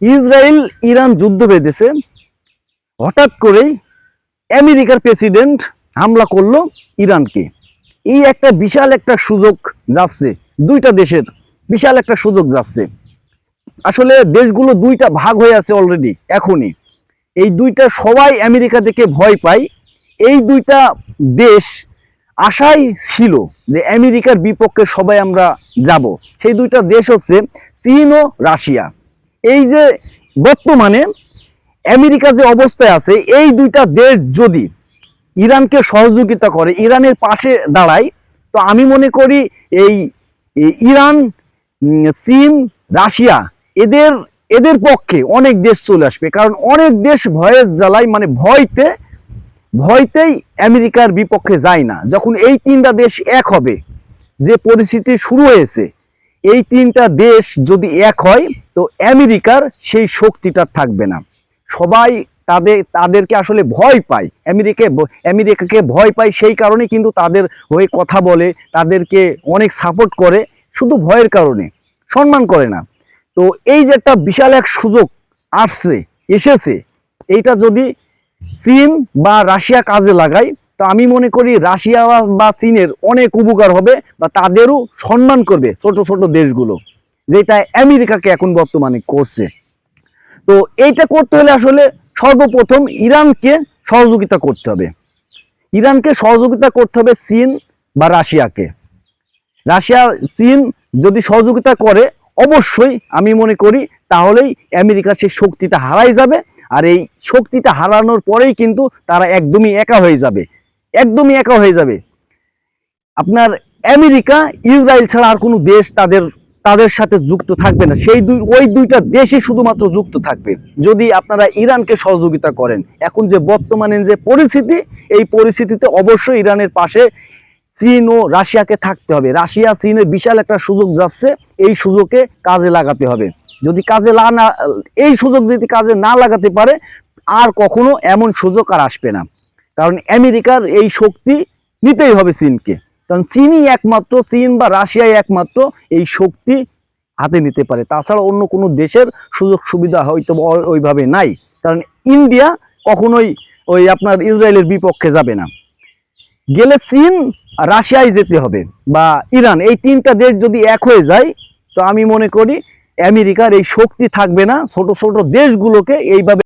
Israel Iran যুদ্ধ বেঁধেছে, হঠাৎ করেই আমেরিকার প্রেসিডেন্ট হামলা করলো ইরানকে। এই একটা বিশাল একটা সুযোগ যাচ্ছে, দুইটা দেশের বিশাল একটা সুযোগ যাচ্ছে। আসলে দেশগুলো দুইটা ভাগ হয়ে আছে অলরেডি এখনই। এই দুইটা সবাই আমেরিকা থেকে ভয় পায়। এই দুইটা দেশ আশাই ছিল যে আমেরিকার বিপক্ষে সবাই আমরা যাব। সেই দুইটা দেশ হচ্ছে চীন ও রাশিয়া। এই যে বর্তমানে আমেরিকা যে অবস্থায় আছে, এই দুইটা দেশ যদি ইরানকে সহযোগিতা করে, ইরানের পাশে দাঁড়ায়, তো আমি মনে করি এই ইরান, চীন, রাশিয়া এদের এদের পক্ষে অনেক দেশ চলে আসবে। কারণ অনেক দেশ ভয়ের জ্বালায়, মানে ভয়তেই আমেরিকার বিপক্ষে যায় না। যখন এই তিনটা দেশ এক হবে, যে পরিস্থিতি শুরু হয়েছে, এই তিনটা দেশ যদি এক হয়, তো আমেরিকার সেই শক্তিটা থাকবে না। সবাই তাদেরকে আসলে ভয় পায়, আমেরিকাকে ভয় পায়। সেই কারণে কিন্তু তাদের হয়ে কথা বলে, তাদেরকে অনেক সাপোর্ট করে, শুধু ভয়ের কারণে, সম্মান করে না। তো এই যে একটা বিশাল এক সুযোগ এসেছে, এইটা যদি চীন বা রাশিয়া কাজে লাগায়, তো আমি মনে করি রাশিয়া বা চীনের অনেক উপকার হবে, বা তাদেরও সম্মান করবে ছোট ছোট দেশগুলো, যেটা আমেরিকাকে এখন বর্তমানে করছে। তো এইটা করতে হলে আসলে সর্বপ্রথম ইরানকে সহযোগিতা করতে হবে। ইরানকে সহযোগিতা করতে হবে চীন বা রাশিয়াকে। রাশিয়া চীন যদি সহযোগিতা করে, অবশ্যই আমি মনে করি তাহলেই আমেরিকা সেই শক্তিটা হারাই যাবে। আর এই শক্তিটা হারানোর পরেই কিন্তু তারা একদমই একা হয়ে যাবে। আপনার আমেরিকা, ইসরায়েল ছাড়া আর কোনো দেশ তাদের সাথে যুক্ত থাকবে না। ওই দুইটা দেশই শুধুমাত্র যুক্ত থাকবে যদি আপনারা ইরানকে সহযোগিতা করেন। এখন যে বর্তমানে যে পরিস্থিতি, এই পরিস্থিতিতে অবশ্যই ইরানের পাশে চীন ও রাশিয়াকে থাকতে হবে। রাশিয়া চীনের বিশাল একটা সুযোগ যাচ্ছে, এই সুযোগে কাজে লাগাতে হবে। যদি এই সুযোগ যদি কাজে না লাগাতে পারে, আর কখনো এমন সুযোগ আর আসবে না। কারণ আমেরিকার এই শক্তি নিতেই হবে চীনকে। কারণ চীন বা রাশিয়াই একমাত্র এই শক্তি হাতে নিতে পারে। তাছাড়া অন্য কোনো দেশের সুযোগ সুবিধা হয়তো ওইভাবে নাই। কারণ ইন্ডিয়া কখনোই আপনার ইসরায়েলের বিপক্ষে যাবে না। গেলে চীন, রাশিয়ায় যেতে হবে, বা ইরান। এই তিনটা দেশ যদি এক হয়ে যায়, তো আমি মনে করি আমেরিকার এই শক্তি থাকবে না ছোট ছোট দেশগুলোকে এইভাবে